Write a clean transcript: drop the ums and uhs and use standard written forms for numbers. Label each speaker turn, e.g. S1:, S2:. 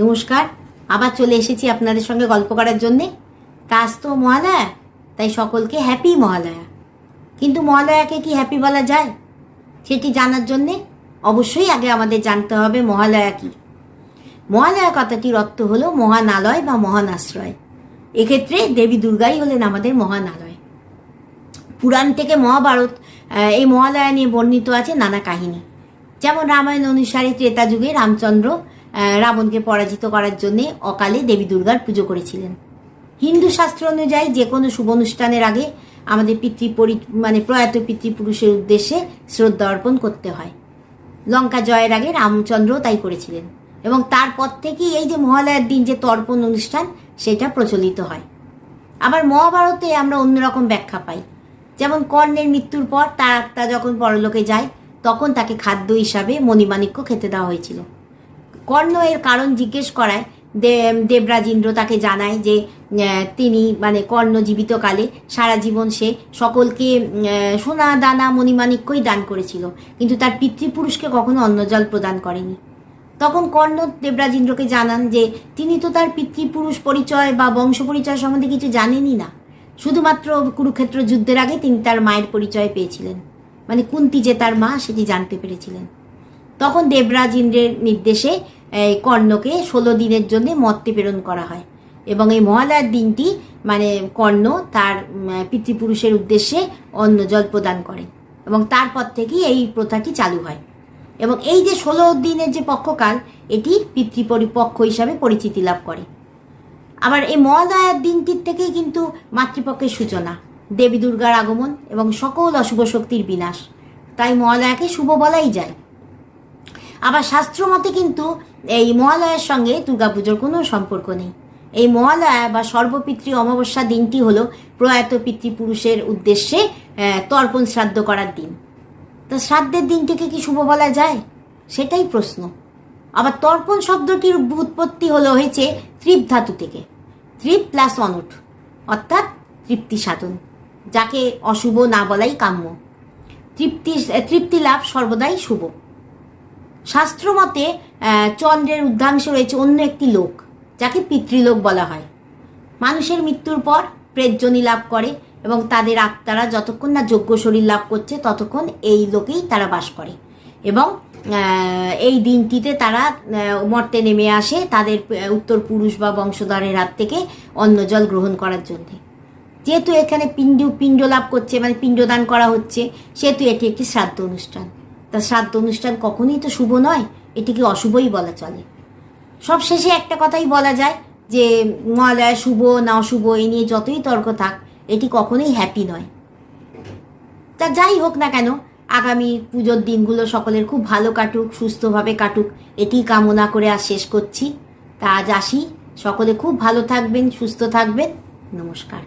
S1: নমস্কার, আবার চলে এসেছি আপনাদের সঙ্গে গল্প করার জন্যে। আজ তো মহালয়া, তাই সকলকে হ্যাপি মহালয়া। কিন্তু মহালয়াকে কি হ্যাপি বলা যায় সেটি জানার জন্যে অবশ্যই আগে আমাদের জানতে হবে মহালয়া কি। মহালয়া কথাটির অর্থ হলো মহানালয় বা মহান আশ্রয়। এক্ষেত্রে দেবী দুর্গাই হলেন আমাদের মহানালয়। পুরাণ থেকে মহাভারত এই মহালয়া নিয়ে বর্ণিত আছে নানা কাহিনী। যেমন রামায়ণ অনুসারে ত্রেতা যুগে রামচন্দ্র রাবণকে পরাজিত করার জন্যে অকালে দেবী দুর্গার পুজো করেছিলেন। হিন্দু শাস্ত্র অনুযায়ী যে কোনো শুভ অনুষ্ঠানের আগে আমাদের প্রয়াত পিতৃপুরুষের উদ্দেশ্যে শ্রদ্ধা অর্পণ করতে হয়। লঙ্কা জয়ের আগে রামচন্দ্র তাই করেছিলেন এবং তারপর থেকেই এই যে মহালয়ার দিন যে তর্পণ অনুষ্ঠান সেটা প্রচলিত হয়। আবার মহাভারতে আমরা অন্যরকম ব্যাখ্যা পাই। যেমন কর্ণের মৃত্যুর পর তার আত্মা যখন পরলোকে যায় তখন তাকে খাদ্য হিসাবে মণিমাণিক্য খেতে দেওয়া হয়েছিল। কর্ণ এর কারণ জিজ্ঞেস করায় দেবরাজ ইন্দ্র তাকে জানায় যে তিনি কর্ণ জীবিতকালে সারা জীবন সে সকলকে সোনা দানা মণিমাণিক্যই দান করেছিল, কিন্তু তার পিতৃপুরুষকে কখনো অন্নজল প্রদান করেনি। তখন কর্ণ দেবরাজ ইন্দ্রকে জানান যে তিনি তো তার পিতৃপুরুষ পরিচয় বা বংশ পরিচয় সম্বন্ধে কিছু জানেনই না। শুধুমাত্র কুরুক্ষেত্র যুদ্ধের আগে তিনি তার মায়ের পরিচয় পেয়েছিলেন, কুন্তী যে তার মা সেটি জানতে পেরেছিলেন। তখন দেবরাজ ইন্দ্রের নির্দেশে কর্ণকে 16 দিনের জন্য মর্তে প্রেরণ করা হয় এবং এই মহালয়ার দিনটি কর্ণ তার পিতৃপুরুষের উদ্দেশ্যে অন্নজল প্রদান করে এবং তারপর থেকেই এই প্রথাটি চালু হয়। এবং এই যে 16 দিনের যে পক্ষকাল, এটি পিতৃপরিপক্ষ হিসাবে পরিচিতি লাভ করে। আবার এই মহালয়ার দিনটির থেকেই কিন্তু মাতৃপক্ষের সূচনা, দেবী দুর্গার আগমন এবং সকল অশুভ শক্তির বিনাশ। তাই মহালয়াকে শুভ বলাই যায়। আবার শাস্ত্র মতে কিন্তু এই মহালয়ার সঙ্গে দুর্গাপুজোর কোনো সম্পর্ক নেই। এই মহালয়া বা সর্বপিতৃ অমাবস্যা দিনটি হলো প্রয়াত পিতৃপুরুষের উদ্দেশ্যে তর্পণ শ্রাদ্ধ করার দিন। তা শ্রাদ্ধের দিনটিকে কি শুভ বলা যায়, সেটাই প্রশ্ন। আবার তর্পণ শব্দটির উৎপত্তি হয়েছে তৃপ ধাতু থেকে, তৃপ প্লাস অনুট, অর্থাৎ তৃপ্তি সাধন, যাকে অশুভ না বলাই কাম্য। তৃপ্তি লাভ সর্বদাই শুভ। শাস্ত্র মতে চন্দ্রের উর্ধ্বাংশে রয়েছে অন্য একটি লোক, যাকে পিতৃলোক বলা হয়। মানুষের মৃত্যুর পর প্রেতজনী লাভ করে এবং তাদের আত্মারা যতক্ষণ না যোগ্য শরীর লাভ করছে ততক্ষণ এই লোকেই তারা বাস করে এবং এই দিনটিতে তারা মর্তে নেমে আসে তাদের উত্তর পুরুষ বা বংশধরের হাত থেকে অন্নজল গ্রহণ করার জন্যে। যেহেতু এখানে পিণ্ড লাভ করছে, পিণ্ডদান করা হচ্ছে, সেহেতু এটি একটি শ্রাদ্ধ অনুষ্ঠান। তা শ্রাদ্ধ অনুষ্ঠান কখনই তো শুভ নয়, এটিকে অশুভই বলা চলে। সব শেষে একটা কথাই বলা যায় যে মহালয়া শুভ না অশুভ এই নিয়ে যতই তর্ক থাক, এটি কখনোই হ্যাপি নয়। তা যাই হোক না কেন, আগামী পুজোর দিনগুলো সকলের খুব ভালো কাটুক, সুস্থভাবে কাটুক, এটি কামনা করে আজ শেষ করছি। তা আজ আসি, সকলে খুব ভালো থাকবেন, সুস্থ থাকবেন। নমস্কার।